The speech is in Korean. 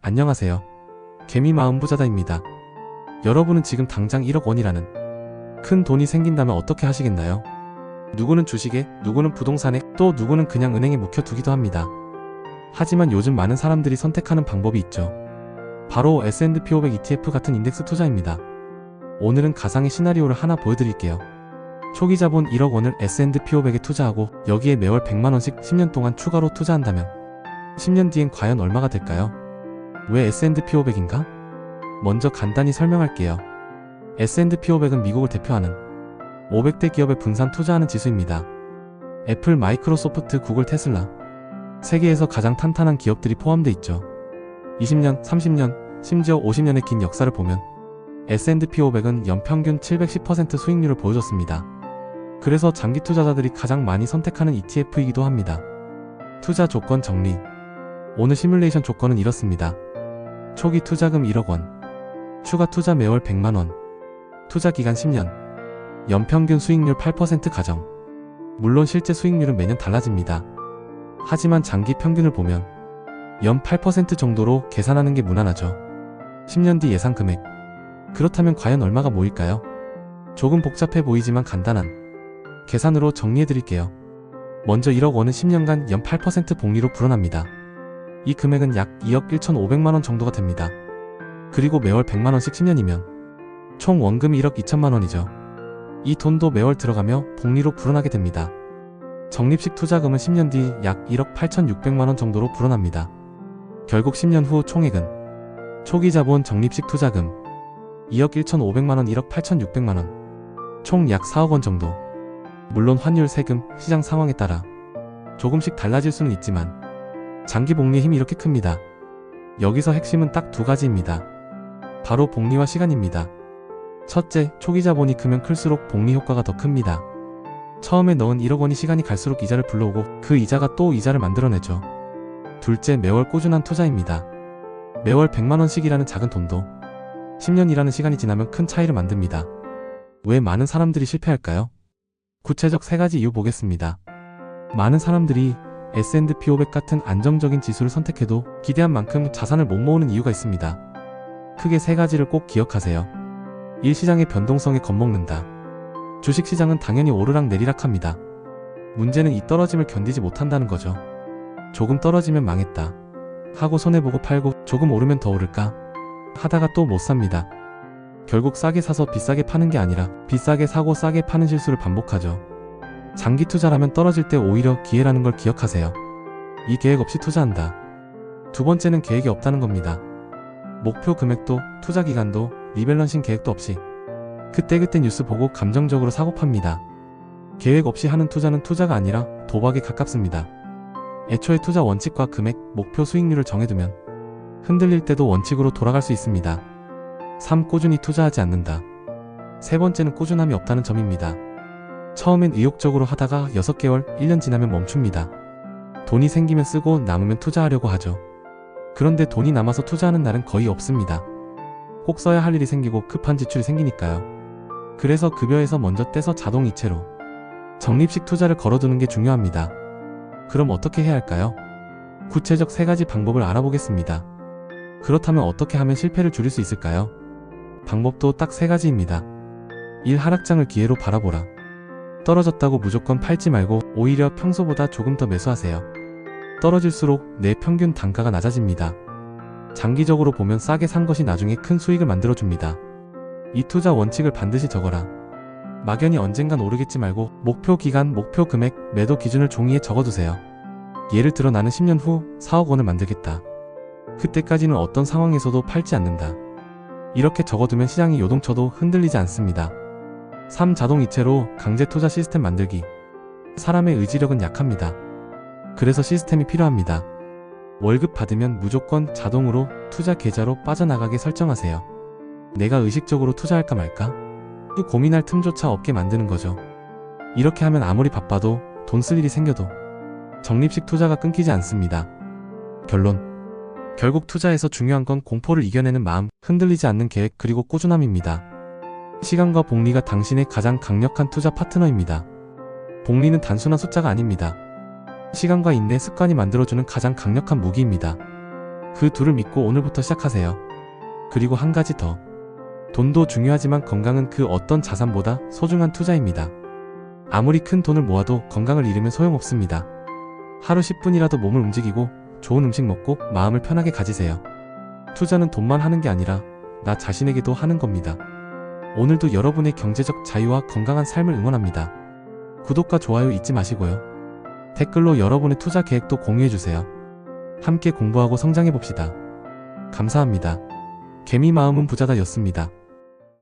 안녕하세요. 개미마음부자다입니다. 여러분은 지금 당장 1억 원이라는 큰 돈이 생긴다면 어떻게 하시겠나요? 누구는 주식에, 누구는 부동산에, 또 누구는 그냥 은행에 묵혀두기도 합니다. 하지만 요즘 많은 사람들이 선택하는 방법이 있죠. 바로 S&P 500 ETF 같은 인덱스 투자입니다. 오늘은 가상의 시나리오를 하나 보여드릴게요. 초기 자본 1억 원을 S&P 500에 투자하고 여기에 매월 100만 원씩 10년 동안 추가로 투자한다면 10년 뒤엔 과연 얼마가 될까요? 왜 S&P 500인가? 먼저 간단히 설명할게요. S&P 500은 미국을 대표하는 500대 기업에 분산 투자하는 지수입니다. 애플, 마이크로소프트, 구글, 테슬라, 세계에서 가장 탄탄한 기업들이 포함돼 있죠. 20년, 30년, 심지어 50년의 긴 역사를 보면 S&P 500은 연평균 710% 수익률을 보여줬습니다. 그래서 장기 투자자들이 가장 많이 선택하는 ETF이기도 합니다. 투자 조건 정리. 오늘 시뮬레이션 조건은 이렇습니다. 초기 투자금 1억 원, 추가 투자 매월 100만 원, 투자 기간 10년, 연평균 수익률 8% 가정. 물론 실제 수익률은 매년 달라집니다. 하지만 장기 평균을 보면 연 8% 정도로 계산하는 게 무난하죠. 10년 뒤 예상 금액. 그렇다면 과연 얼마가 모일까요? 조금 복잡해 보이지만 간단한 계산으로 정리해드릴게요. 먼저 1억 원은 10년간 연 8% 복리로 불어납니다. 이 금액은 약 2억 1,500만 원 정도가 됩니다. 그리고 매월 100만 원씩 10년이면 총 원금이 1억 2천만 원이죠. 이 돈도 매월 들어가며 복리로 불어나게 됩니다. 적립식 투자금은 10년 뒤 약 1억 8,600만 원 정도로 불어납니다. 결국 10년 후 총액은 초기 자본 적립식 투자금 2억 1,500만 원, 1억 8,600만 원, 총 약 4억 원 정도. 물론 환율, 세금, 시장 상황에 따라 조금씩 달라질 수는 있지만 장기 복리의 힘이 이렇게 큽니다. 여기서 핵심은 딱 두 가지입니다. 바로 복리와 시간입니다. 첫째, 초기 자본이 크면 클수록 복리 효과가 더 큽니다. 처음에 넣은 1억 원이 시간이 갈수록 이자를 불러오고 그 이자가 또 이자를 만들어내죠. 둘째, 매월 꾸준한 투자입니다. 매월 100만 원씩이라는 작은 돈도 10년이라는 시간이 지나면 큰 차이를 만듭니다. 왜 많은 사람들이 실패할까요? 구체적 3가지 이유 보겠습니다. 많은 사람들이 S&P 500 같은 안정적인 지수를 선택해도 기대한 만큼 자산을 못 모으는 이유가 있습니다. 크게 3가지를 꼭 기억하세요. 1. 시장의 변동성에 겁먹는다. 주식시장은 당연히 오르락 내리락 합니다. 문제는 이 떨어짐을 견디지 못한다는 거죠. 조금 떨어지면 망했다 하고 손해보고 팔고 조금 오르면 더 오를까 하다가 또 못 삽니다. 결국 싸게 사서 비싸게 파는 게 아니라 비싸게 사고 싸게 파는 실수를 반복하죠. 장기 투자라면 떨어질 때 오히려 기회라는 걸 기억하세요. 이 계획 없이 투자한다. 두 번째는 계획이 없다는 겁니다. 목표 금액도, 투자 기간도, 리밸런싱 계획도 없이 그때그때 뉴스 보고 감정적으로 사고 팝니다. 계획 없이 하는 투자는 투자가 아니라 도박에 가깝습니다. 애초에 투자 원칙과 금액, 목표 수익률을 정해두면 흔들릴 때도 원칙으로 돌아갈 수 있습니다. 3. 꾸준히 투자하지 않는다. 세 번째는 꾸준함이 없다는 점입니다. 처음엔 의욕적으로 하다가 6개월, 1년 지나면 멈춥니다. 돈이 생기면 쓰고 남으면 투자하려고 하죠. 그런데 돈이 남아서 투자하는 날은 거의 없습니다. 꼭 써야 할 일이 생기고 급한 지출이 생기니까요. 그래서 급여에서 먼저 떼서 자동 이체로 적립식 투자를 걸어두는 게 중요합니다. 그럼 어떻게 해야 할까요? 구체적 3가지 방법을 알아보겠습니다. 그렇다면 어떻게 하면 실패를 줄일 수 있을까요? 방법도 딱 3가지입니다. 1. 하락장을 기회로 바라보라. 떨어졌다고 무조건 팔지 말고 오히려 평소보다 조금 더 매수하세요. 떨어질수록 내 평균 단가가 낮아집니다. 장기적으로 보면 싸게 산 것이 나중에 큰 수익을 만들어줍니다. 이 투자 원칙을 반드시 적어라. 막연히 언젠간 오르겠지 말고 목표 기간, 목표 금액, 매도 기준을 종이에 적어두세요. 예를 들어 나는 10년 후 4억 원을 만들겠다. 그때까지는 어떤 상황에서도 팔지 않는다. 이렇게 적어두면 시장이 요동쳐도 흔들리지 않습니다. 3. 자동 이체로 강제 투자 시스템 만들기. 사람의 의지력은 약합니다. 그래서 시스템이 필요합니다. 월급 받으면 무조건 자동으로 투자 계좌로 빠져나가게 설정하세요. 내가 의식적으로 투자할까 말까? 고민할 틈조차 없게 만드는 거죠. 이렇게 하면 아무리 바빠도 돈 쓸 일이 생겨도 적립식 투자가 끊기지 않습니다. 결론. 결국 투자에서 중요한 건 공포를 이겨내는 마음, 흔들리지 않는 계획, 그리고 꾸준함입니다. 시간과 복리가 당신의 가장 강력한 투자 파트너입니다. 복리는 단순한 숫자가 아닙니다. 시간과 인내, 습관이 만들어주는 가장 강력한 무기입니다. 그 둘을 믿고 오늘부터 시작하세요. 그리고 한 가지 더. 돈도 중요하지만 건강은 그 어떤 자산보다 소중한 투자입니다. 아무리 큰 돈을 모아도 건강을 잃으면 소용없습니다. 하루 10분이라도 몸을 움직이고 좋은 음식 먹고 마음을 편하게 가지세요. 투자는 돈만 하는 게 아니라 나 자신에게도 하는 겁니다. 오늘도 여러분의 경제적 자유와 건강한 삶을 응원합니다. 구독과 좋아요 잊지 마시고요. 댓글로 여러분의 투자 계획도 공유해주세요. 함께 공부하고 성장해봅시다. 감사합니다. 개미 마음은 부자다 였습니다.